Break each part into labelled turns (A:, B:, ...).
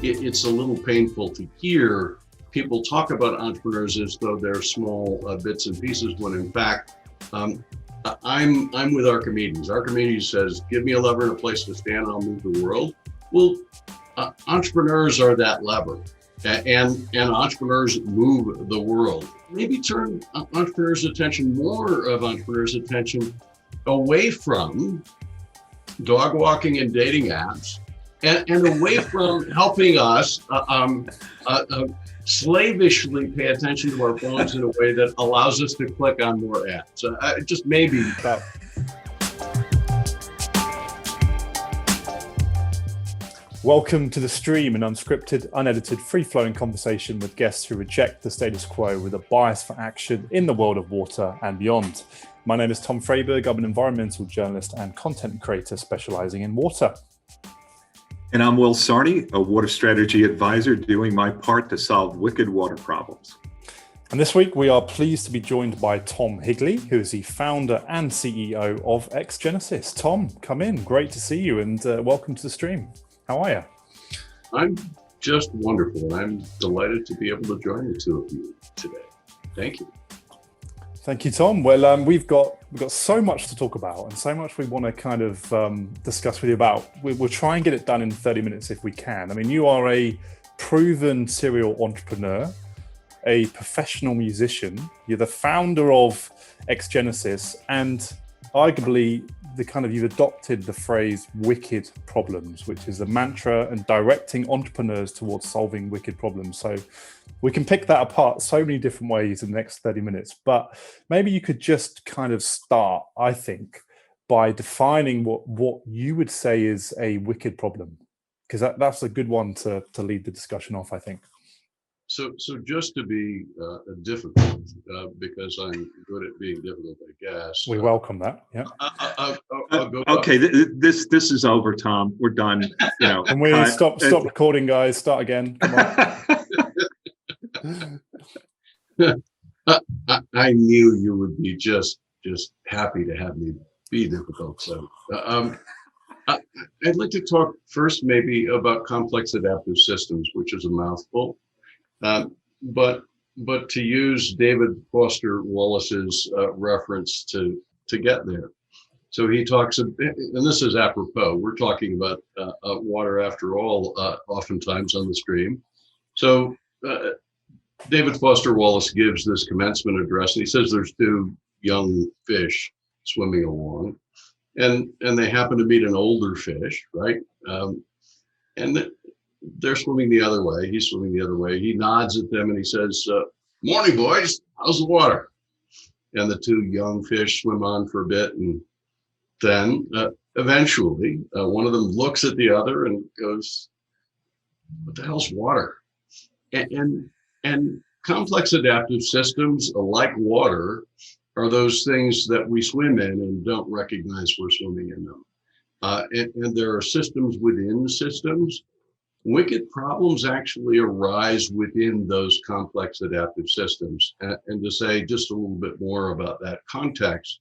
A: it's a little painful to hear people talk about entrepreneurs as though they're small bits and pieces, when in fact, I'm with Archimedes. Archimedes says, give me a lever and a place to stand, I'll move the world. Well, entrepreneurs are that lever, and entrepreneurs move the world. Maybe turn entrepreneurs' attention, more of entrepreneurs' attention, away from dog walking and dating apps, and away from helping us slavishly pay attention to our phones in a way that allows us to click on more ads. Just maybe.
B: Welcome to The Stream, an unscripted, unedited, free-flowing conversation with guests who reject the status quo with a bias for action in the world of water and beyond. My name is Tom Freyberg. I'm an environmental journalist and content creator specializing in water.
C: And I'm Will Sarni, a water strategy advisor doing my part to solve wicked water problems.
B: And this week we are pleased to be joined by Tom Higley, who is the founder and CEO of X-Genesis. Tom, come in. Great to see you, and welcome to The Stream. How are you?
A: I'm just wonderful. I'm delighted to be able to join the two of you today. Thank you.
B: Thank you, Tom. Well, we've got so much to talk about and so much we want to kind of discuss with you about. We'll try and get it done in 30 minutes if we can. I mean, you are a proven serial entrepreneur, a professional musician. You're the founder of X-Genesis, and arguably you've adopted the phrase wicked problems, which is a mantra and directing entrepreneurs towards solving wicked problems. So we can pick that apart so many different ways in the next 30 minutes, but maybe you could just kind of start, I think, by defining what you would say is a wicked problem, because that's a good one to lead the discussion off, I think.
A: So just to be difficult, because I'm good at being difficult, I guess.
B: We welcome that. Yeah.
C: I'll go okay, this is over, Tom. We're done. You know.
B: Can we stop recording, guys? Start again. Come
A: on. I knew you would be just happy to have me be difficult. So I'd like to talk first maybe about complex adaptive systems, which is a mouthful. But to use David Foster Wallace's reference to get there. So he talks, and this is apropos, we're talking about water after all, oftentimes on the stream. So David Foster Wallace gives this commencement address, and he says there's two young fish swimming along, and they happen to meet an older fish, right? They're swimming the other way. He's swimming the other way. He nods at them and he says, morning, boys. How's the water? And the two young fish swim on for a bit. And then eventually one of them looks at the other and goes, what the hell's water? And complex adaptive systems, like water, are those things that we swim in and don't recognize we're swimming in them. And there are systems within systems. Wicked problems actually arise within those complex adaptive systems. And to say just a little bit more about that context,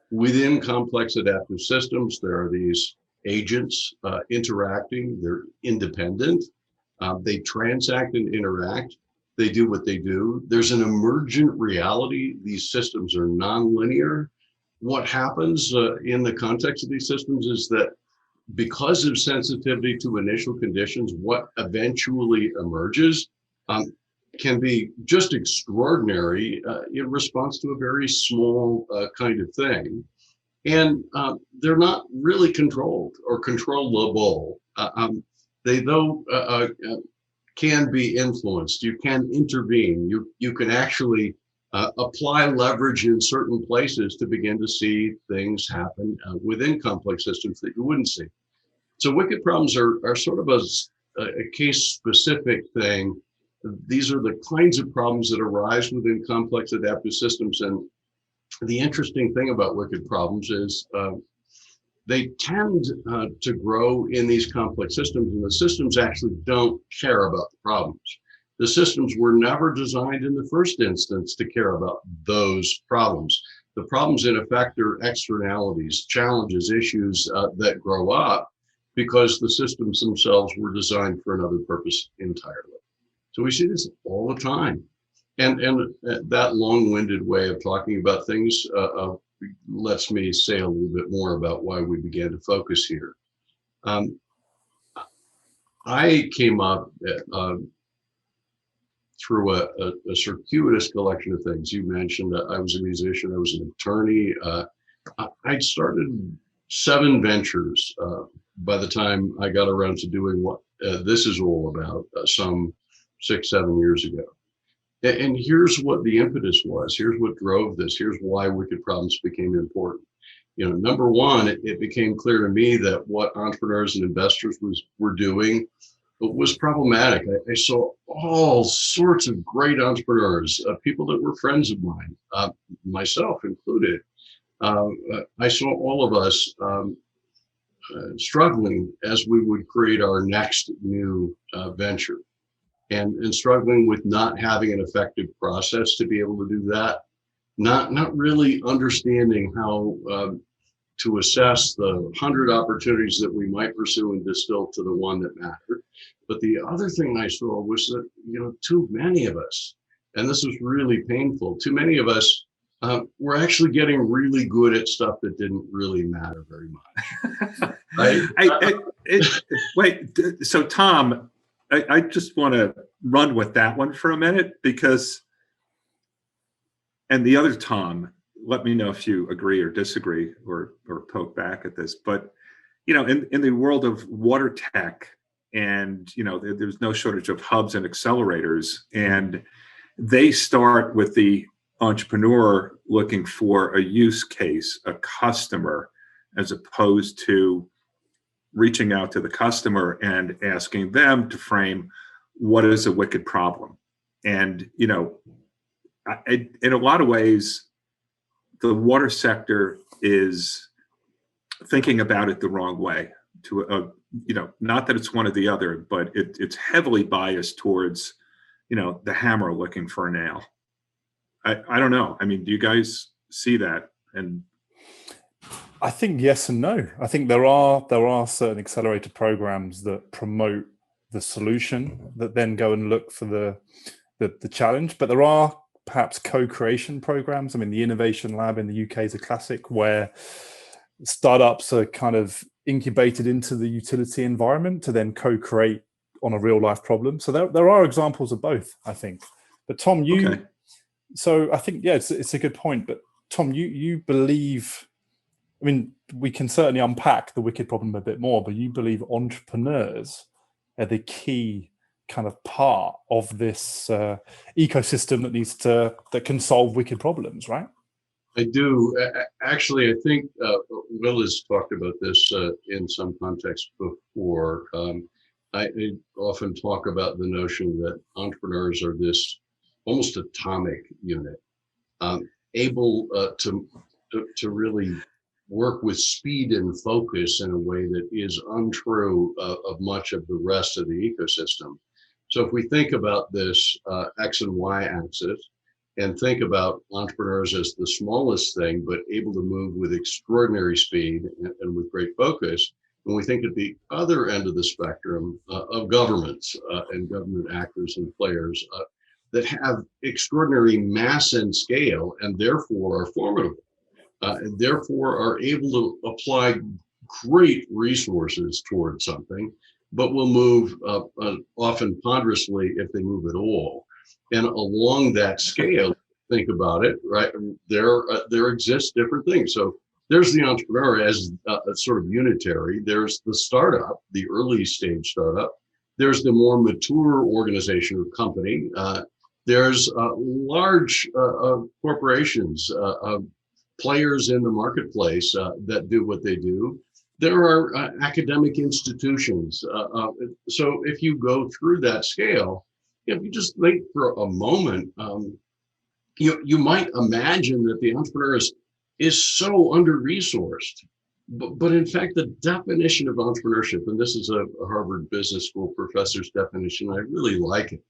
A: within complex adaptive systems, there are these agents interacting. They're independent. They transact and interact. They do what they do. There's an emergent reality. These systems are nonlinear. What happens in the context of these systems is that because of sensitivity to initial conditions, what eventually emerges can be just extraordinary in response to a very small kind of thing. And they're not really controlled or controllable. They, though, can be influenced. You can intervene. You can actually apply leverage in certain places to begin to see things happen within complex systems that you wouldn't see. So wicked problems are sort of a case-specific thing. These are the kinds of problems that arise within complex adaptive systems. And the interesting thing about wicked problems is they tend to grow in these complex systems, and the systems actually don't care about the problems. The systems were never designed in the first instance to care about those problems. The problems, in effect, are externalities, challenges, issues that grow up because the systems themselves were designed for another purpose entirely. So we see this all the time. And that long-winded way of talking about things lets me say a little bit more about why we began to focus here. I came up through a circuitous collection of things. You mentioned I was a musician, I was an attorney. I'd started 7 ventures by the time I got around to doing what this is all about, some 6-7 years ago. And here's what the impetus was. Here's what drove this. Here's why wicked problems became important. You know, number one, it became clear to me that what entrepreneurs and investors were doing was problematic. I saw all sorts of great entrepreneurs, people that were friends of mine, myself included. I saw all of us struggling as we would create our next new venture. And struggling with not having an effective process to be able to do that, not really understanding how to assess the 100 opportunities that we might pursue and distill to the one that mattered. But the other thing I saw was that, you know, too many of us, and this was really painful, too many of us were actually getting really good at stuff that didn't really matter very much. Right?
C: Wait, so Tom, I just want to run with that one for a minute because, and the other Tom, let me know if you agree or disagree or poke back at this. But, you know, in the world of water tech, and, you know, there's no shortage of hubs and accelerators, and they start with the entrepreneur looking for a use case, a customer, as opposed to reaching out to the customer and asking them to frame what is a wicked problem. And, you know, in a lot of ways, the water sector is thinking about it the wrong way. To you know, not that it's one or the other, but it's heavily biased towards, you know, the hammer looking for a nail. I don't know. I mean, do you guys see that? And
B: I think yes and no. I think there are certain accelerator programs that promote the solution that then go and look for the challenge. But there are perhaps co-creation programs. I mean, the Innovation Lab in the UK is a classic where startups are kind of incubated into the utility environment to then co-create on a real life problem. So there are examples of both, I think. But Tom,
C: okay.
B: So I think, yeah, it's a good point. But Tom, you believe, I mean, we can certainly unpack the wicked problem a bit more, but you believe entrepreneurs are the key kind of part of this ecosystem that can solve wicked problems, right?
A: I do. Actually, I think Will has talked about this in some context before. I often talk about the notion that entrepreneurs are this almost atomic unit, able to really work with speed and focus in a way that is untrue of much of the rest of the ecosystem. So if we think about this X and Y axis and think about entrepreneurs as the smallest thing, but able to move with extraordinary speed and with great focus, when we think at the other end of the spectrum of governments and government actors and players that have extraordinary mass and scale and therefore are formidable, and therefore are able to apply great resources towards something, but will move often ponderously if they move at all. And along that scale, think about it, right? There exists different things. So there's the entrepreneur as a sort of unitary. There's the startup, the early stage startup. There's the more mature organization or company. There's large corporations, players in the marketplace that do what they do. There are academic institutions. So if you go through that scale, if you just think for a moment, you might imagine that the entrepreneur is so under-resourced. But in fact, the definition of entrepreneurship, and this is a Harvard Business School professor's definition, I really like it.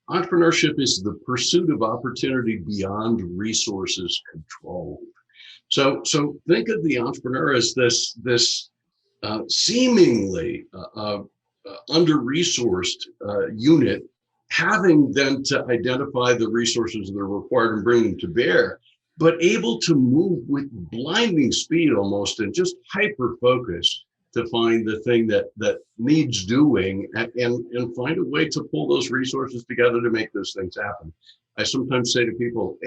A: Entrepreneurship is the pursuit of opportunity beyond resources controlled. So think of the entrepreneur as this seemingly under-resourced unit, having then to identify the resources that are required and bring them to bear, but able to move with blinding speed almost and just hyper focus to find the thing that needs doing, and find a way to pull those resources together to make those things happen. I sometimes say to people,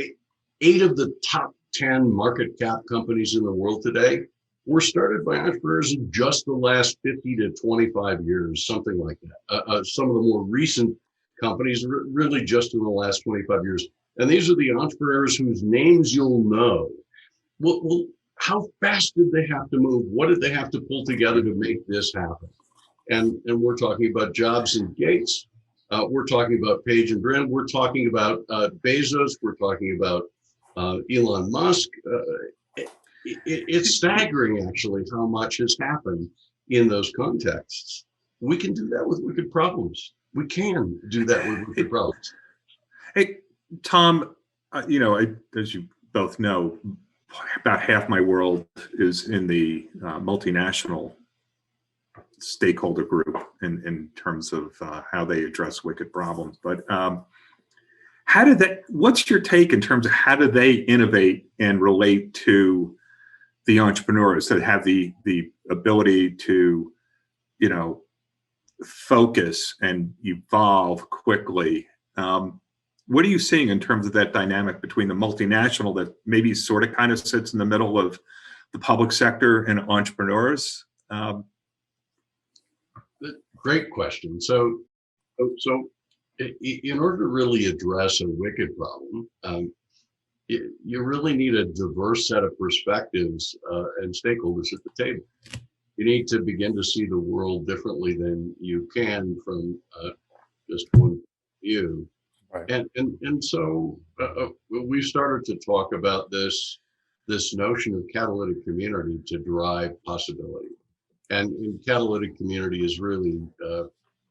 A: eight of the top 10 market cap companies in the world today were started by entrepreneurs in just the last 50 to 25 years, something like that. Some of the more recent companies really just in the last 25 years. And these are the entrepreneurs whose names you'll know. Well, how fast did they have to move? What did they have to pull together to make this happen? And we're talking about Jobs and Gates. We're talking about Page and Brin. We're talking about Bezos. We're talking about Elon Musk. It's staggering, actually, how much has happened in those contexts. We can do that with wicked problems. We can do that with wicked problems.
C: Hey, Tom, as you both know, about half my world is in the multinational stakeholder group in terms of how they address wicked problems. But what's your take in terms of how do they innovate and relate to the entrepreneurs that have the ability to, focus and evolve quickly? What are you seeing in terms of that dynamic between the multinational that maybe sort of kind of sits in the middle of the public sector and entrepreneurs?
A: Great question. So in order to really address a wicked problem, you really need a diverse set of perspectives and stakeholders at the table. You need to begin to see the world differently than you can from just one view.
B: Right.
A: And so we started to talk about this notion of catalytic community to drive possibility. And catalytic community is really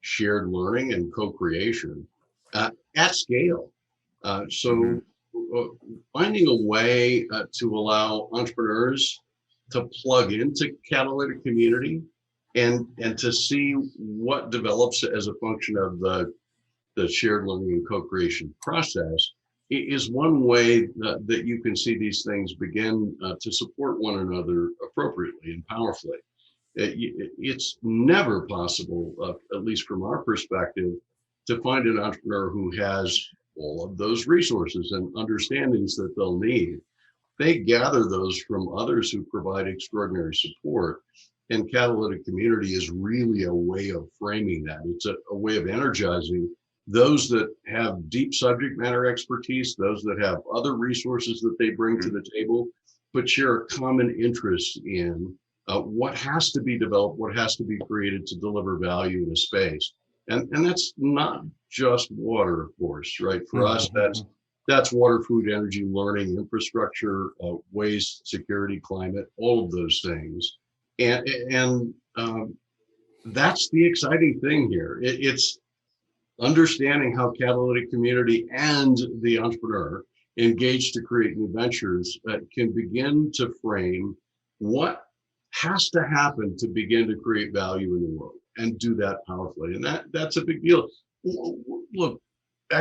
A: shared learning and co-creation at scale. Finding a way to allow entrepreneurs to plug into catalytic community and to see what develops as a function of the shared learning and co-creation process is one way that you can see these things begin to support one another appropriately and powerfully. It's never possible, at least from our perspective, to find an entrepreneur who has all of those resources and understandings that they'll need. They gather those from others who provide extraordinary support. And catalytic community is really a way of framing that. It's a way of energizing those that have deep subject matter expertise, those that have other resources that they bring to the table, but share a common interest in what has to be developed, what has to be created to deliver value in a space. And that's not just water, of course, right? For us, that's water, food, energy, learning, infrastructure, waste, security, climate, all of those things. And that's the exciting thing here. It's understanding how catalytic community and the entrepreneur engaged to create new ventures can begin to frame what has to happen to begin to create value in the world and do that powerfully. And that's a big deal. Look,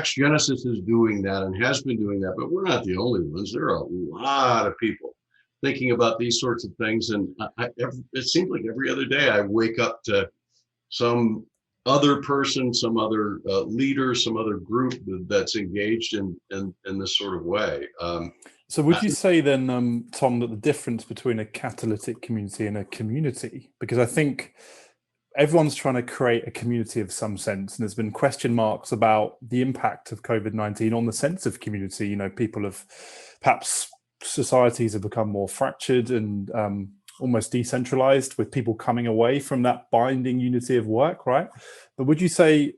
A: Genesis is doing that and has been doing that, but we're not the only ones. There are a lot of people thinking about these sorts of things. And it seems like every other day I wake up to some other person, some other leader, some other group that's engaged in this sort of way.
B: So would you say then, Tom, that the difference between a catalytic community and a community, because I think everyone's trying to create a community of some sense, and there's been question marks about the impact of COVID-19 on the sense of community. People have, perhaps societies have become more fractured and almost decentralized, with people coming away from that binding unity of work, right? But would you say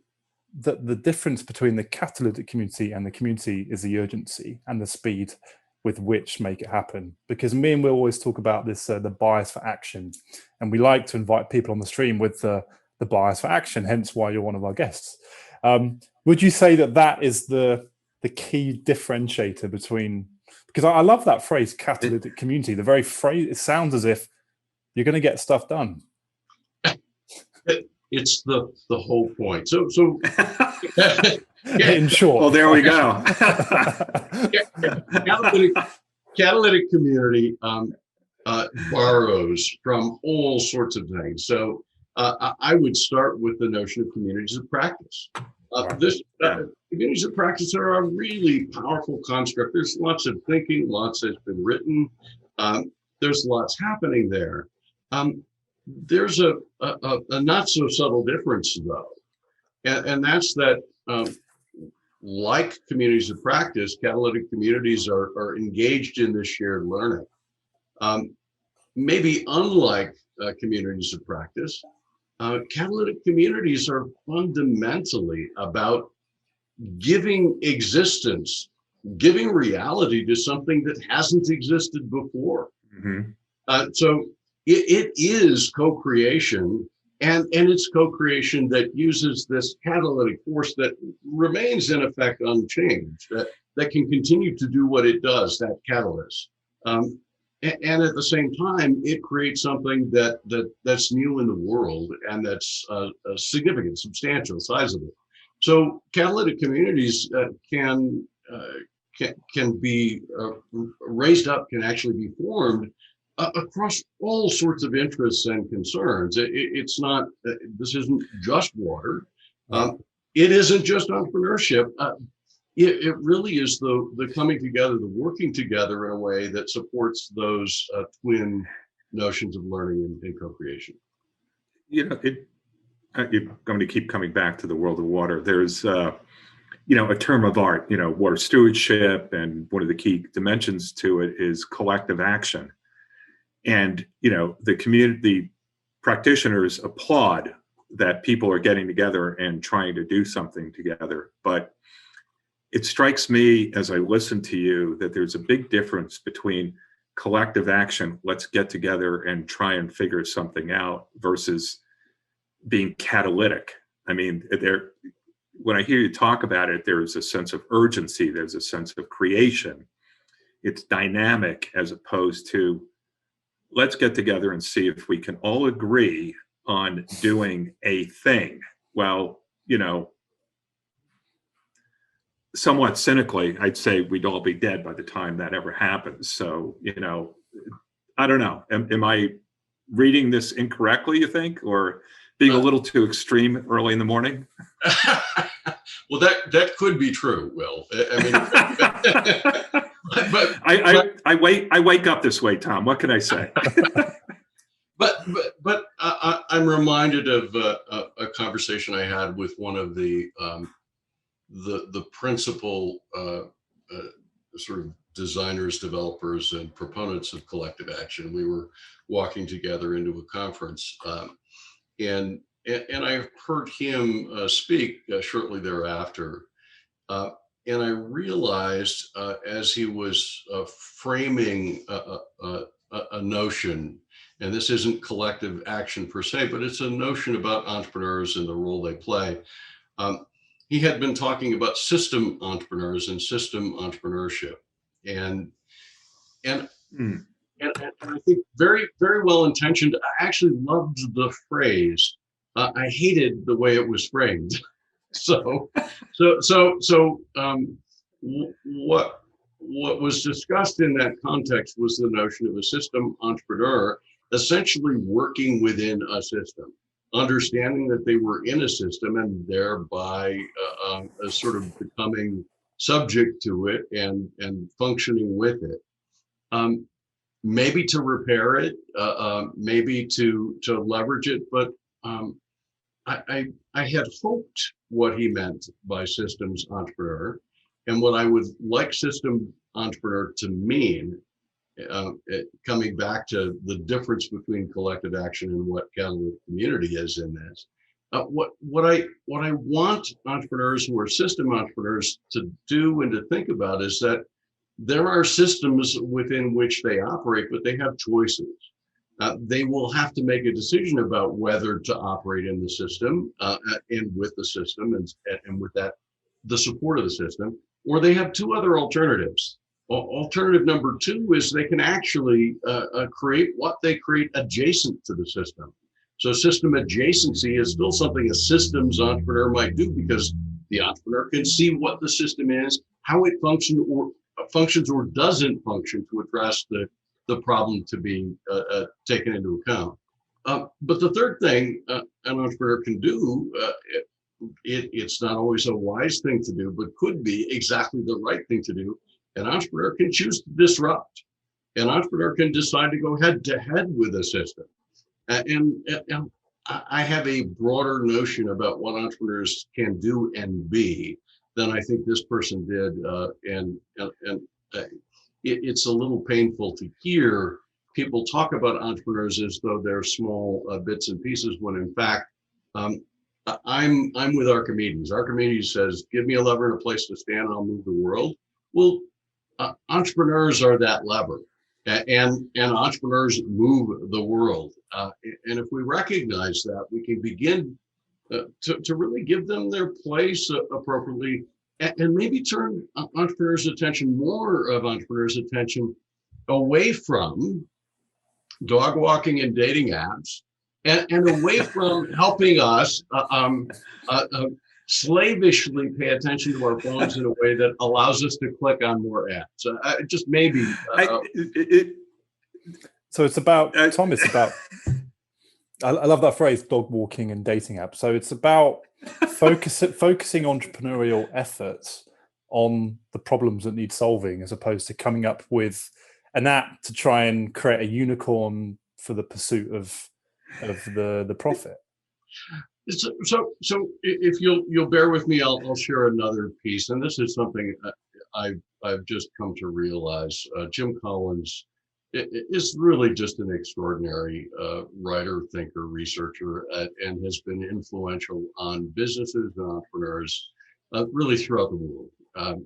B: that the difference between the catalytic community and the community is the urgency and the speed with which make it happen? Because me and Will always talk about this, the bias for action, and we like to invite people on the stream with the bias for action, hence why you're one of our guests. Would you say that is the key differentiator between, because I love that phrase, catalytic community, the very phrase, it sounds as if you're going to get stuff done.
A: It's the whole point. So
B: In short.
C: Well, there we go.
A: Catalytic community borrows from all sorts of things. So I would start with the notion of communities of practice. Communities of practice are a really powerful construct. There's lots of thinking, lots has been written. There's lots happening there. There's a not so subtle difference though, and that's that like communities of practice, catalytic communities are engaged in this shared learning. Maybe unlike communities of practice, catalytic communities are fundamentally about giving existence, giving reality to something that hasn't existed before. So it is co-creation, and it's co-creation that uses this catalytic force that remains in effect unchanged, that can continue to do what it does, that catalyst. And at the same time, it creates something that's new in the world and that's significant, substantial, sizable. So catalytic communities can be raised up, can actually be formed across all sorts of interests and concerns. It's not, this isn't just water. It isn't just entrepreneurship. It really is the coming together, the working together in a way that supports those twin notions of learning and co-creation.
C: You know, you're going to keep coming back to the world of water. There's, a term of art, water stewardship, and one of the key dimensions to it is collective action. And, the community practitioners applaud that people are getting together and trying to do something together. But it strikes me as I listen to you that there's a big difference between collective action, let's get together and try and figure something out, versus being catalytic. I mean, when I hear you talk about it, there's a sense of urgency, there's a sense of creation. It's dynamic, as opposed to let's get together and see if we can all agree on doing a thing. Well, somewhat cynically, I'd say we'd all be dead by the time that ever happens. So, I don't know. Am I reading this incorrectly, you think, or being a little too extreme early in the morning?
A: Well, that could be true, Will. I mean,
C: I wake up this way, Tom. What can I say?
A: but I'm reminded of a conversation I had with one of the principal sort of designers, developers, and proponents of collective action. We were walking together into a conference, and I heard him speak shortly thereafter. And I realized as he was framing a notion, and this isn't collective action per se, but it's a notion about entrepreneurs and the role they play. He had been talking about system entrepreneurs and system entrepreneurship, and I think very, very well intentioned. I actually loved the phrase. I hated the way it was framed. So what was discussed in that context was the notion of a system entrepreneur essentially working within a system, understanding that they were in a system and thereby sort of becoming subject to it and functioning with it. Maybe to repair it, maybe to leverage it, but I had hoped what he meant by systems entrepreneur, and what I would like system entrepreneur to mean, coming back to the difference between collective action and what catalytic community is in this. What I want entrepreneurs who are system entrepreneurs to do and to think about is that there are systems within which they operate, but they have choices. They will have to make a decision about whether to operate in the system and with the system and with that, the support of the system, or they have two other alternatives. Alternative number two is they can actually create what they create adjacent to the system. So system adjacency is still something a systems entrepreneur might do, because the entrepreneur can see what the system is, how it functions or doesn't function, to address the problem to be taken into account. But the third thing an entrepreneur can do, it's not always a wise thing to do, but could be exactly the right thing to do. An entrepreneur can choose to disrupt. An entrepreneur can decide to go head to head with a system. And I have a broader notion about what entrepreneurs can do and be than I think this person did. It's a little painful to hear people talk about entrepreneurs as though they're small bits and pieces, when in fact, I'm with Archimedes. Archimedes says, give me a lever and a place to stand and I'll move the world. Well, entrepreneurs are that lever. And entrepreneurs move the world. And if we recognize that, we can begin to really give them their place appropriately, and maybe turn more of entrepreneurs' attention away from dog walking and dating apps, and away from helping us slavishly pay attention to our phones in a way that allows us to click on more ads. Just maybe.
B: So it's about, Tom, it's about, I love that phrase, dog walking and dating apps. So it's about focusing entrepreneurial efforts on the problems that need solving, as opposed to coming up with an app to try and create a unicorn for the pursuit of the profit.
A: So if you'll bear with me, I'll share another piece, and this is something I've just come to realize. Jim Collins is really just an extraordinary writer, thinker, researcher, and has been influential on businesses and entrepreneurs really throughout the world.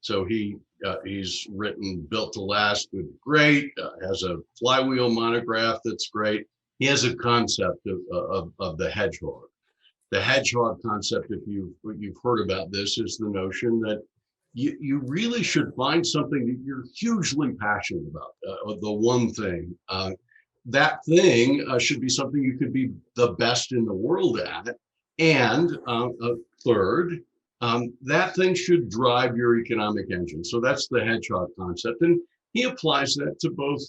A: So he's written Built to Last, Good to Great, has a flywheel monograph that's great. He has a concept of the hedgehog. The hedgehog concept, if you've heard about this, is the notion that you really should find something that you're hugely passionate about, the one thing. That thing should be something you could be the best in the world at. And third, that thing should drive your economic engine. So that's the hedgehog concept. And he applies that to both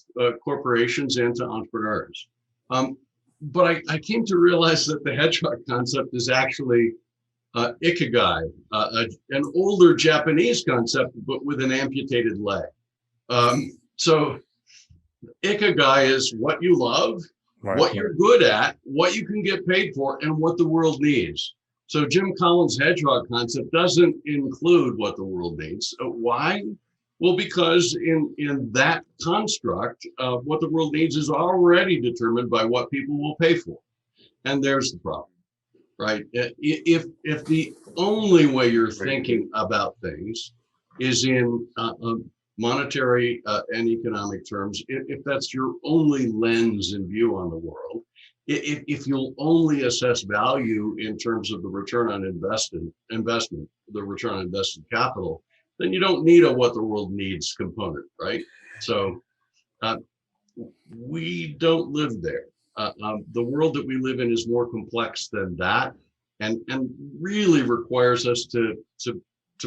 A: corporations and to entrepreneurs. But I came to realize that the hedgehog concept is actually ikigai, an older Japanese concept, but with an amputated leg. So ikigai is what you love, right, what you're good at, what you can get paid for, and what the world needs. So Jim Collins' hedgehog concept doesn't include what the world needs. Why? Well, because in that construct, what the world needs is already determined by what people will pay for. And there's the problem, right? If the only way you're thinking about things is in monetary and economic terms, if that's your only lens and view on the world, if you'll only assess value in terms of the return on investment, the return on invested capital, then you don't need a what the world needs component, right? So we don't live there. The world that we live in is more complex than that, and really requires us to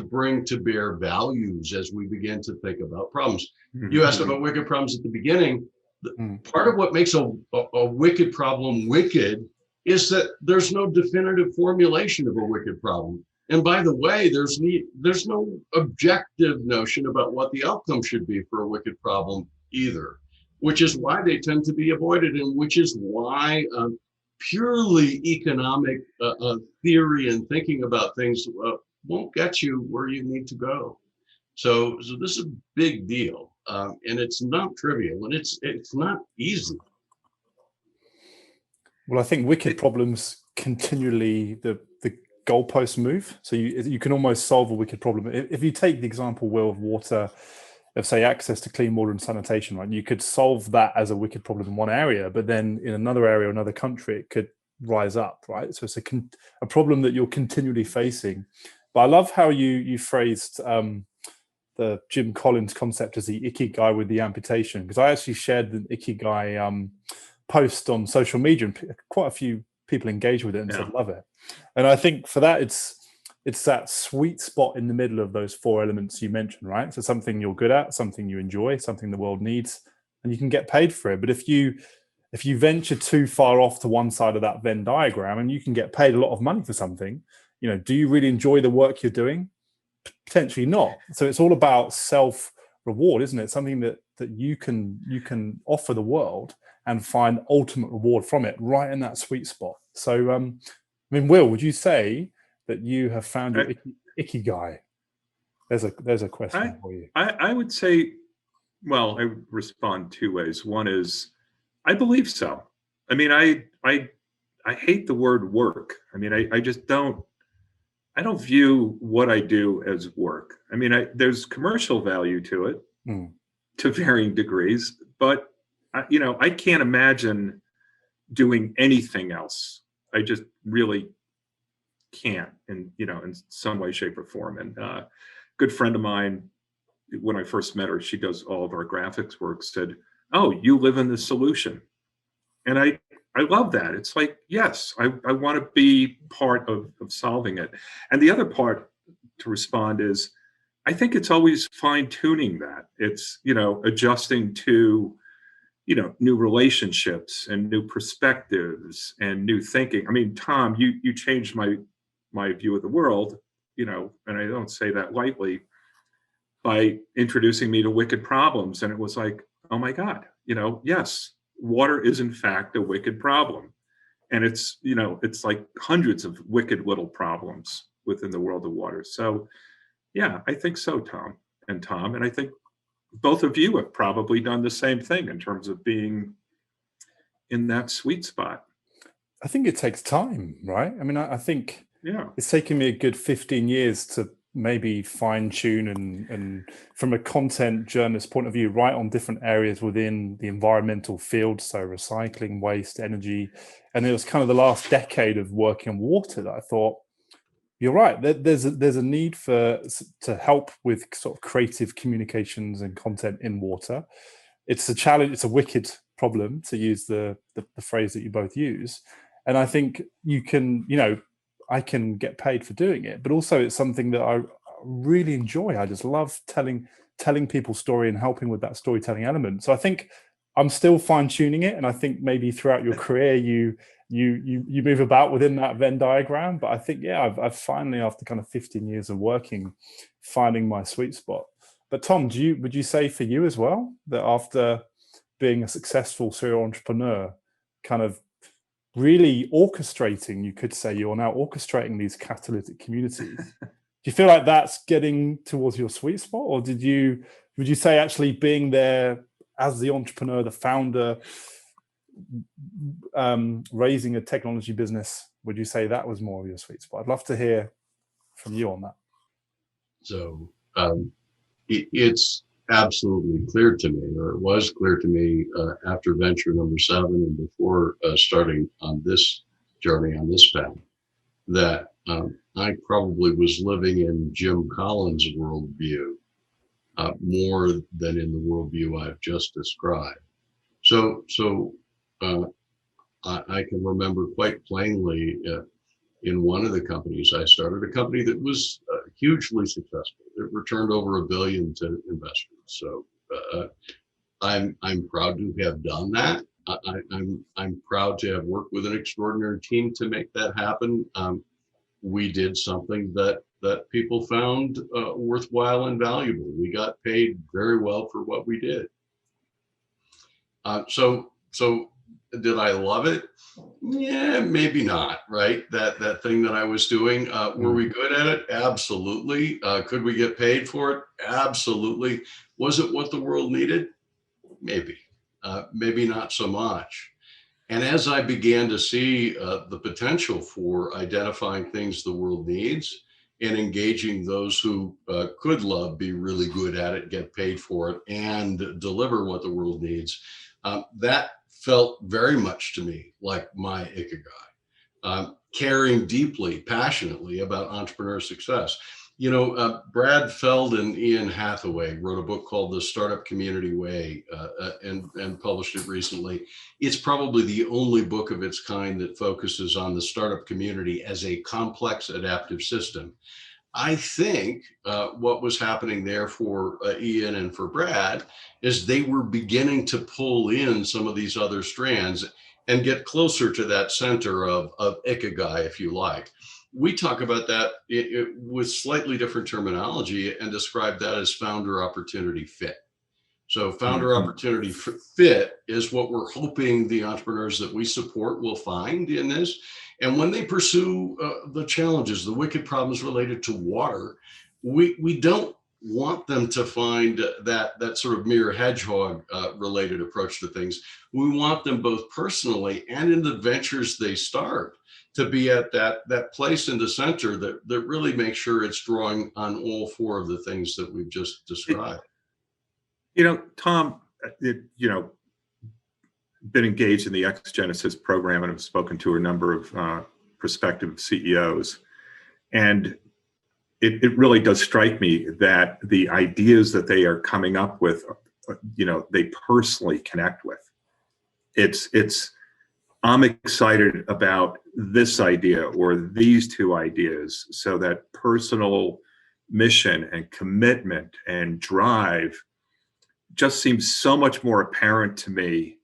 A: bring to bear values as we begin to think about problems. Mm-hmm. You asked about wicked problems at the beginning. Part of what makes a wicked problem wicked is that there's no definitive formulation of a wicked problem. And by the way, there's no objective notion about what the outcome should be for a wicked problem either, which is why they tend to be avoided, and which is why purely economic theory and thinking about things won't get you where you need to go. So this is a big deal, and it's not trivial, and it's not easy.
B: Well, I think wicked problems continually the goalposts move. So you can almost solve a wicked problem. If you take the example, Will, of water, of say access to clean water and sanitation, right? You could solve that as a wicked problem in one area, but then in another area, another country, it could rise up, right? So it's a problem that you're continually facing. But I love how you phrased the Jim Collins concept as the ikigai with the amputation, because I actually shared the ikigai post on social media, and quite a few people engage with it and
C: Yeah.
B: said love it. And I think for that, it's that sweet spot in the middle of those four elements you mentioned, right? So something you're good at, something you enjoy, something the world needs, and you can get paid for it. But if you venture too far off to one side of that Venn diagram, and you can get paid a lot of money for something, do you really enjoy the work you're doing? Potentially not. So it's all about self reward, isn't it? Something that you can offer the world and find ultimate reward from it, right in that sweet spot. So I mean, Will, would you say that you have found your ikigai? There's a question for you.
C: I would say, well, I would respond two ways. One is, I believe so. I mean, I hate the word work. I mean, I just don't view what I do as work. I mean, there's commercial value to it to varying degrees, but I can't imagine doing anything else. I just really can't, in some way, shape, or form. And a good friend of mine, when I first met her, she does all of our graphics work, said, "Oh, you live in the solution." And I love that. It's like, yes, I want to be part of solving it. And the other part to respond is, I think it's always fine tuning that. It's, adjusting to, new relationships and new perspectives and new thinking. I mean, Tom, you changed my view of the world, and I don't say that lightly, by introducing me to wicked problems. And it was like, oh my God, yes, water is in fact a wicked problem. And it's like hundreds of wicked little problems within the world of water. So yeah, I think so, Tom. And I think both of you have probably done the same thing in terms of being in that sweet spot.
B: I think it takes time, right? I mean, I think it's taken me a good 15 years to maybe fine tune and from a content journalist point of view, write on different areas within the environmental field. So recycling, waste, energy. And it was kind of the last decade of working on water that I thought, you're right, there's a need to help with sort of creative communications and content in water. It's a challenge. It's a wicked problem, to use the phrase that you both use. And I think you can, I can get paid for doing it, but also it's something that I really enjoy. I just love telling people's story and helping with that storytelling element. So I think I'm still fine tuning it. And I think maybe throughout your career, you move about within that Venn diagram. But I think, I've finally, after kind of 15 years of working, finding my sweet spot. But Tom, would you say for you as well, that after being a successful serial entrepreneur, kind of really orchestrating, you could say you're now orchestrating these catalytic communities. Do you feel like that's getting towards your sweet spot? Or would you say actually being there as the entrepreneur, the founder, raising a technology business, would you say that was more of your sweet spot? I'd love to hear from you on that.
A: So it's absolutely clear to me, or it was clear to me after venture number 7 and before starting on this journey, on this path, that I probably was living in Jim Collins' worldview more than in the worldview I've just described. So I can remember quite plainly in one of the companies I started, a company that was hugely successful. It returned over $1 billion to investors. So I'm proud to have done that. I'm proud to have worked with an extraordinary team to make that happen. We did something that people found worthwhile and valuable. We got paid very well for what we did. So did I love it? Yeah, maybe not, right? That thing that I was doing, were we good at it? Absolutely. Could we get paid for it? Absolutely. Was it what the world needed? Maybe. Maybe not so much. And as I began to see the potential for identifying things the world needs and engaging those who could love, be really good at it, get paid for it, and deliver what the world needs, that felt very much to me like my ikigai. Caring deeply, passionately about entrepreneur success. Brad Feld and Ian Hathaway wrote a book called The Startup Community Way, and published it recently. It's probably the only book of its kind that focuses on the startup community as a complex adaptive system. I think what was happening there for Ian and for Brad is they were beginning to pull in some of these other strands and get closer to that center of ikigai, if you like. We talk about that with slightly different terminology and describe that as founder opportunity fit. So founder opportunity fit is what we're hoping the entrepreneurs that we support will find in this. And when they pursue the challenges, the wicked problems related to water, we don't want them to find that sort of mere hedgehog related approach to things. We want them both personally and in the ventures they start to be at that place in the center that really makes sure it's drawing on all four of the things that we've just described.
C: Tom, been engaged in the X Genesis program and have spoken to a number of prospective CEOs. And it really does strike me that the ideas that they are coming up with, they personally connect with. I'm excited about this idea or these two ideas, so that personal mission and commitment and drive just seems so much more apparent to me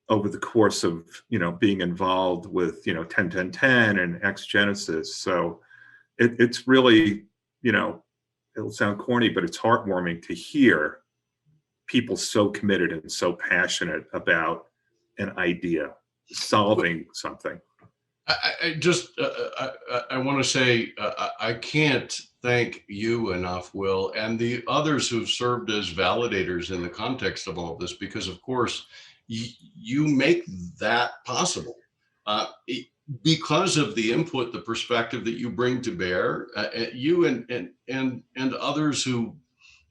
C: over the course of, being involved with, 10-10-10 and X Genesis. So it's really, it'll sound corny, but it's heartwarming to hear people so committed and so passionate about an idea, solving something.
A: I want to say, I can't thank you enough, Will, and the others who've served as validators in the context of all of this, because of course, you make that possible because of the input, the perspective that you bring to bear. You and others who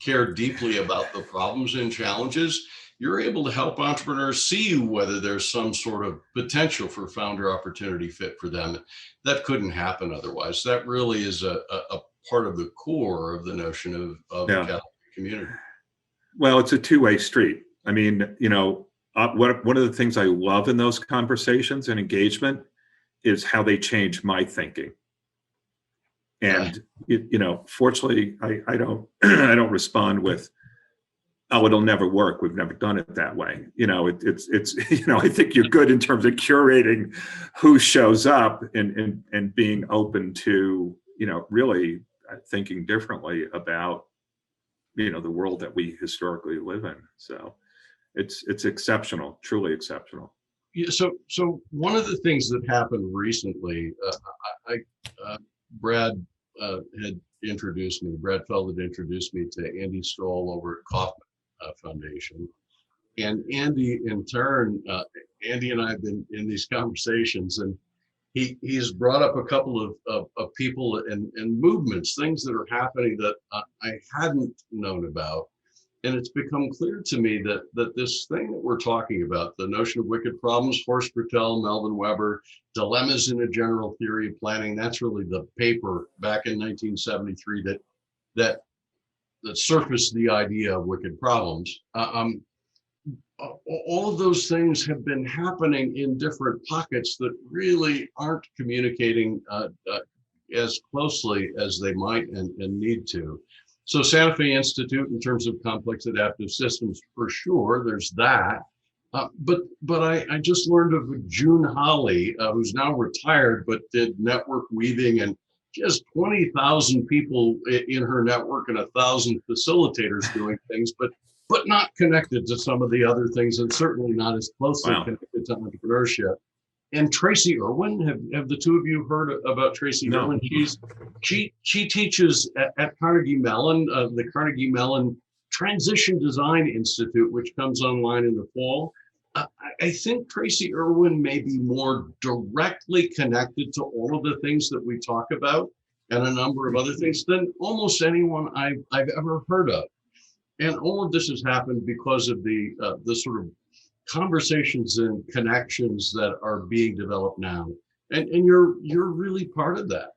A: care deeply about the problems and challenges, you're able to help entrepreneurs see whether there's some sort of potential for founder opportunity fit for them. That couldn't happen otherwise. That really is a part of the core of the notion of the Catalytic community.
C: Well, it's a two-way street. I mean, one of the things I love in those conversations and engagement is how they change my thinking. And fortunately, I don't I don't respond with, "Oh, it'll never work. We've never done it that way." It's I think you're good in terms of curating who shows up and being open to really thinking differently about the world that we historically live in. So it's exceptional, truly exceptional.
A: Yeah, so one of the things that happened recently, Brad Feld had introduced me to Andy Stoll over at Kaufman Foundation. And Andy, in turn, Andy and I have been in these conversations, and he's brought up a couple of people and movements, things that are happening that I hadn't known about. And it's become clear to me that this thing that we're talking about, the notion of wicked problems, Horst Bertel, Melvin Weber, dilemmas in a general theory of planning, that's really the paper back in 1973 that surfaced the idea of wicked problems. All of those things have been happening in different pockets that really aren't communicating as closely as they might and need to. So Santa Fe Institute, in terms of complex adaptive systems, for sure, there's that. But I just learned of June Holly, who's now retired, but did network weaving, and just 20,000 people in her network and 1,000 facilitators doing things, but not connected to some of the other things, and certainly not as closely connected to entrepreneurship. And Tracy Irwin, have the two of you heard about Tracy Irwin? She teaches at Carnegie Mellon, the Carnegie Mellon Transition Design Institute, which comes online in the fall. I think Tracy Irwin may be more directly connected to all of the things that we talk about and a number of other things than almost anyone I've ever heard of. And all of this has happened because of the sort of conversations and connections that are being developed now. and you're really part of that.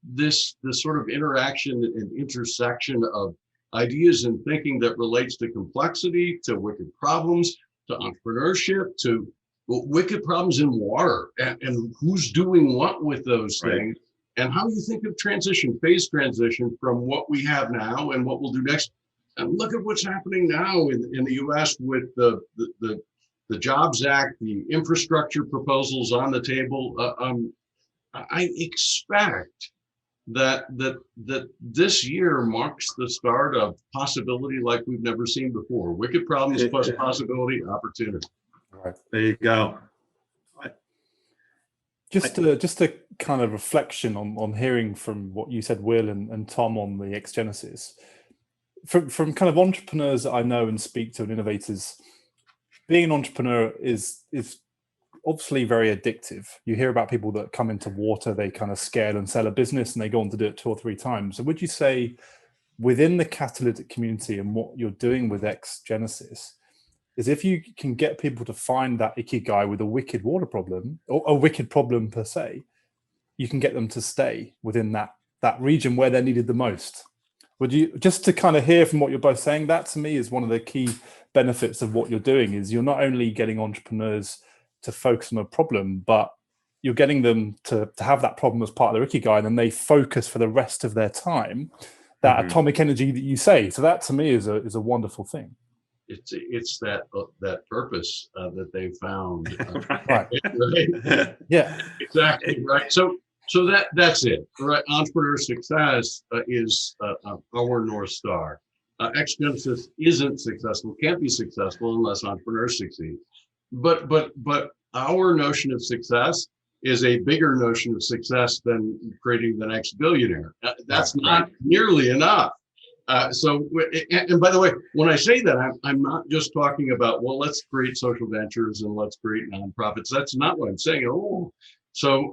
A: This sort of interaction and intersection of ideas and thinking that relates to complexity, to wicked problems, to entrepreneurship, to wicked problems in water, and who's doing what with those things, and how you think of phase transition from what we have now and what we'll do next. And look at what's happening now in the U.S. with the Jobs Act, the infrastructure proposals on the table. I expect that this year marks the start of possibility like we've never seen before. Wicked problems plus possibility, opportunity.
C: Right. There you go.
B: Just a kind of reflection on hearing from what you said, Will and Tom, on the X-Genesis. From kind of entrepreneurs that I know and speak to and innovators, being an entrepreneur is obviously very addictive. You hear about people that come into water, they kind of scale and sell a business and they go on to do it 2 or 3 times. So would you say within the Catalytic community and what you're doing with X-Genesis is if you can get people to find that ikigai with a wicked water problem, or a wicked problem per se, you can get them to stay within that region where they're needed the most? Would you, just to kind of hear from what you're both saying, that to me is one of the key benefits of what you're doing, is you're not only getting entrepreneurs to focus on a problem, but you're getting them to have that problem as part of their ikigai, and then they focus for the rest of their time, that atomic energy that you say. So that to me is a wonderful thing.
A: It's that purpose that they found.
B: Right.
A: Right?
B: Yeah.
A: Exactly. Right. So that's it. Right. Entrepreneur success is our North Star. X-Genesis isn't successful, can't be successful unless entrepreneurs succeed. But our notion of success is a bigger notion of success than creating the next billionaire. That's not nearly enough. And by the way, when I say that, I'm not just talking about, well, let's create social ventures and let's create nonprofits. That's not what I'm saying at all. So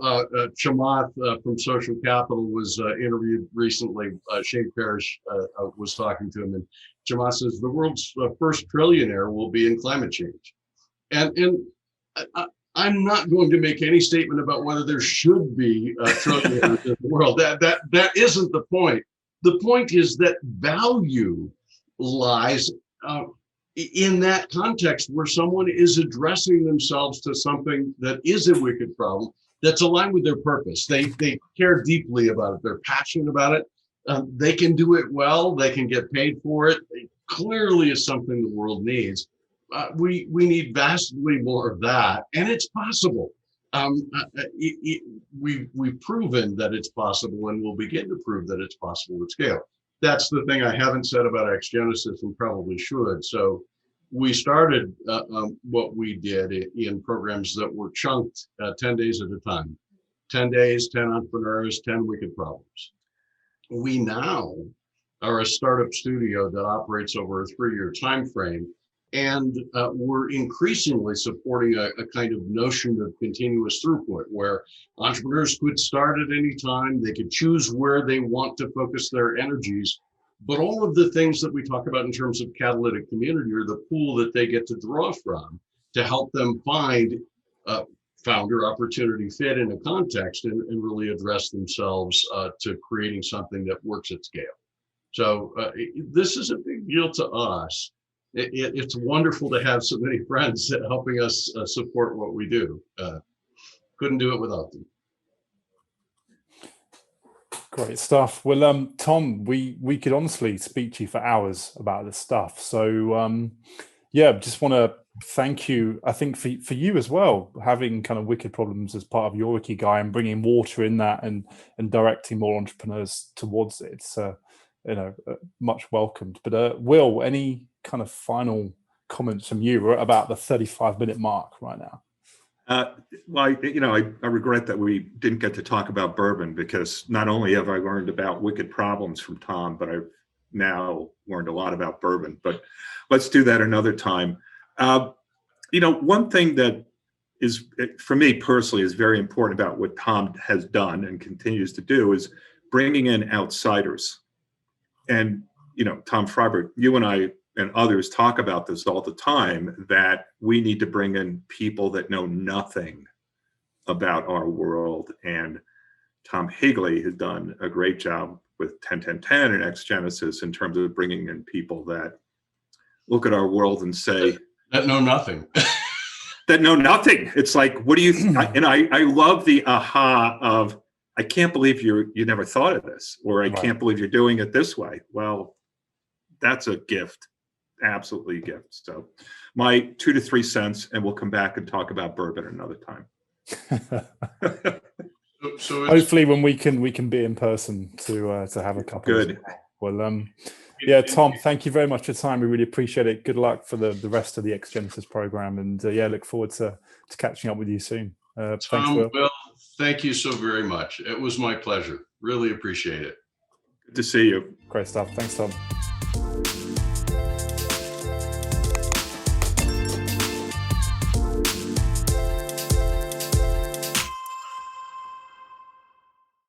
A: Chamath from Social Capital was interviewed recently. Shane Parrish was talking to him, and Chamath says the world's first trillionaire will be in climate change. And I'm not going to make any statement about whether there should be trillionaires in the world. That isn't the point. The point is that value lies in that context where someone is addressing themselves to something that is a wicked problem that's aligned with their purpose. They care deeply about it. They're passionate about it. They can do it well. They can get paid for it. It clearly is something the world needs. We need vastly more of that, and it's possible. We've proven that it's possible, and we'll begin to prove that it's possible at scale. That's the thing I haven't said about X-Genesis, and probably should. So we started what we did in programs that were chunked 10 days at a time. 10 days, 10 entrepreneurs, 10 wicked problems. We now are a startup studio that operates over a 3-year time frame. And we're increasingly supporting a kind of notion of continuous throughput, where entrepreneurs could start at any time. They could choose where they want to focus their energies. But all of the things that we talk about in terms of catalytic community are the pool that they get to draw from to help them find founder opportunity fit in a context and really address themselves to creating something that works at scale. So this is a big deal to us. It's wonderful to have so many friends helping us support what we do. Couldn't do it without them.
B: Great stuff. Well, Tom, we could honestly speak to you for hours about this stuff. So, yeah, just want to thank you. I think for you as well, having kind of wicked problems as part of your ikigai and bringing water in that and directing more entrepreneurs towards it. So, much welcomed. But Will, any kind of final comments from you? We're at about the 35-minute mark right now.
C: Well, I regret that we didn't get to talk about bourbon, because not only have I learned about wicked problems from Tom, but I've now learned a lot about bourbon. But let's do that another time. One thing that is, for me personally, is very important about what Tom has done and continues to do is bringing in outsiders. And, Tom Freyberg, you and I and others talk about this all the time, that we need to bring in people that know nothing about our world. And Tom Higley has done a great job with 10-10-10 and Ex Genesis in terms of bringing in people that look at our world and say,
A: that know nothing.
C: that know nothing. It's like, what do you, I love the aha of, I can't believe you never thought of this, or I can't believe you're doing it this way. Well, that's a gift, absolutely a gift. So my 2 to 3 cents, and we'll come back and talk about bourbon another time.
A: So
B: hopefully when we can be in person to have a couple.
C: Good.
B: Well, yeah, Tom, thank you very much for your time. We really appreciate it. Good luck for the rest of the Ex Genesis program, and yeah, look forward to catching up with you soon. Thanks, Will.
A: Well, thank you so very much. It was my pleasure. Really appreciate it.
C: Good to see you.
B: Great stuff. Thanks, Tom.